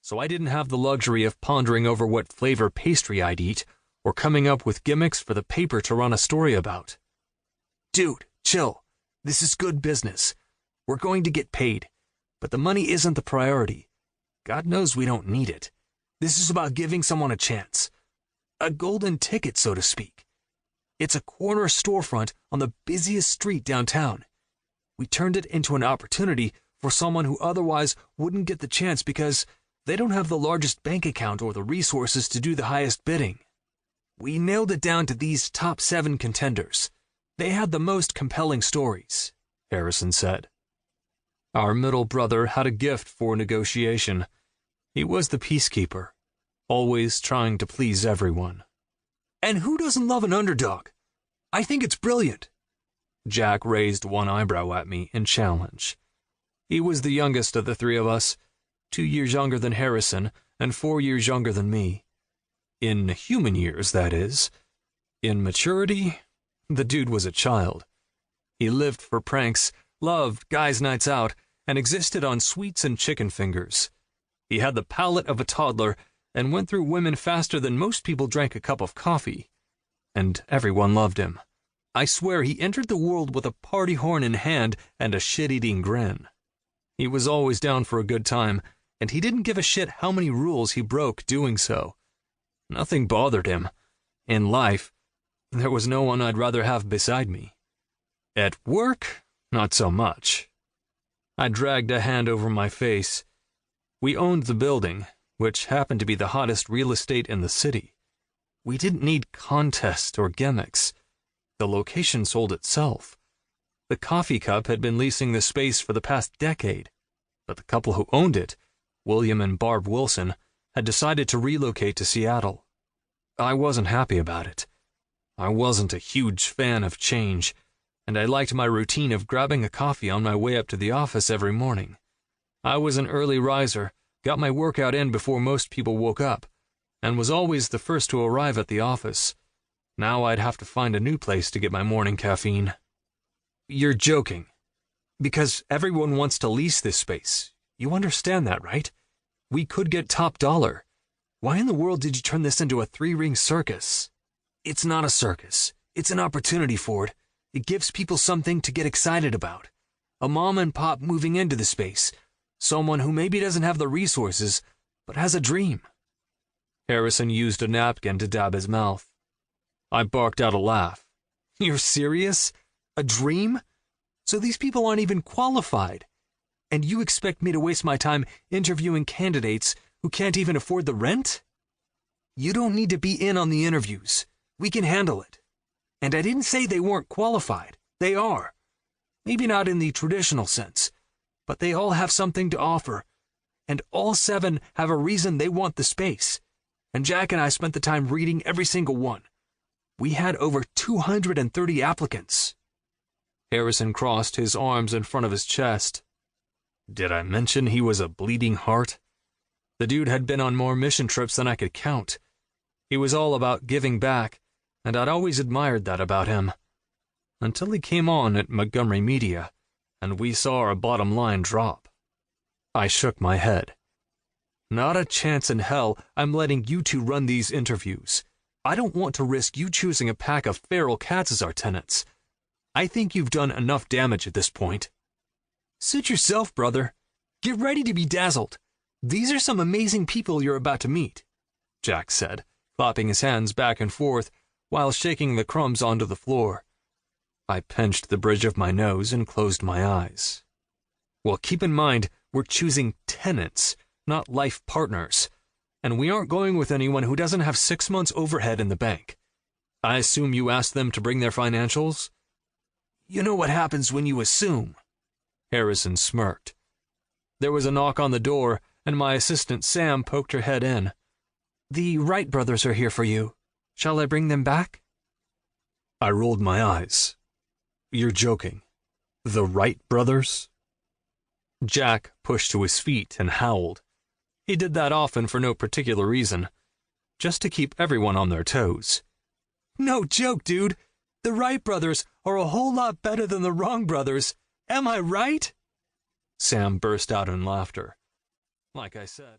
so I didn't have the luxury of pondering over what flavor pastry I'd eat or coming up with gimmicks for the paper to run a story about. Dude, chill. This is good business. We're going to get paid, but the money isn't the priority. God knows we don't need it. This is about giving someone a chance. A golden ticket, so to speak. It's a corner storefront on the busiest street downtown. We turned it into an opportunity for someone who otherwise wouldn't get the chance because they don't have the largest bank account or the resources to do the highest bidding. We nailed it down to these top 7 contenders. They had the most compelling stories, Harrison said. Our middle brother had a gift for negotiation. He was the peacekeeper, always trying to please everyone. And who doesn't love an underdog? I think it's brilliant. Jack raised one eyebrow at me in challenge. He was the youngest of the 3 of us, 2 years younger than Harrison and 4 years younger than me. In human years, that is. In maturity, the dude was a child. He lived for pranks, loved guys' nights out, and existed on sweets and chicken fingers. He had the palate of a toddler and went through women faster than most people drank a cup of coffee. And everyone loved him. I swear he entered the world with a party horn in hand and a shit-eating grin. He was always down for a good time, and he didn't give a shit how many rules he broke doing so. Nothing bothered him. In life, there was no one I'd rather have beside me. At work, not so much. I dragged a hand over my face. We owned the building, which happened to be the hottest real estate in the city. We didn't need contests or gimmicks. The location sold itself. The coffee cup had been leasing the space for the past decade, but the couple who owned it, William and Barb Wilson, had decided to relocate to Seattle. I wasn't happy about it. I wasn't a huge fan of change, and I liked my routine of grabbing a coffee on my way up to the office every morning. I was an early riser, got my workout in before most people woke up, and was always the first to arrive at the office. Now I'd have to find a new place to get my morning caffeine. You're joking. Because everyone wants to lease this space. You understand that, right? We could get top dollar. Why in the world did you turn this into a 3-ring circus? It's not a circus. It's an opportunity, Ford. It gives people something to get excited about. A mom and pop moving into the space. Someone who maybe doesn't have the resources, but has a dream. Harrison used a napkin to dab his mouth. I barked out a laugh. You're serious? A dream? So these people aren't even qualified. And you expect me to waste my time interviewing candidates who can't even afford the rent? You don't need to be in on the interviews. We can handle it. And I didn't say they weren't qualified. They are. Maybe not in the traditional sense, but they all have something to offer. And all 7 have a reason they want the space. And Jack and I spent the time reading every single one. We had over 230 applicants. Harrison crossed his arms in front of his chest. Did I mention he was a bleeding heart? The dude had been on more mission trips than I could count. He was all about giving back, and I'd always admired that about him. Until he came on at Montgomery Media, and we saw our bottom line drop. I shook my head. Not a chance in hell I'm letting you 2 run these interviews. I don't want to risk you choosing a pack of feral cats as our tenants. I think you've done enough damage at this point. Suit yourself, brother. Get ready to be dazzled. These are some amazing people you're about to meet, Jack said, clapping his hands back and forth while shaking the crumbs onto the floor. I pinched the bridge of my nose and closed my eyes. Well, keep in mind, we're choosing tenants, not life partners. And we aren't going with anyone who doesn't have 6 months overhead in the bank. I assume you asked them to bring their financials? You know what happens when you assume. Harrison smirked. There was a knock on the door, and my assistant Sam poked her head in. The Wright brothers are here for you. Shall I bring them back? I rolled my eyes. You're joking. The Wright brothers? Jack pushed to his feet and howled. He did that often for no particular reason, just to keep everyone on their toes. No joke, dude. The Wright brothers are a whole lot better than the Wrong brothers. Am I right? Sam burst out in laughter. Like I said.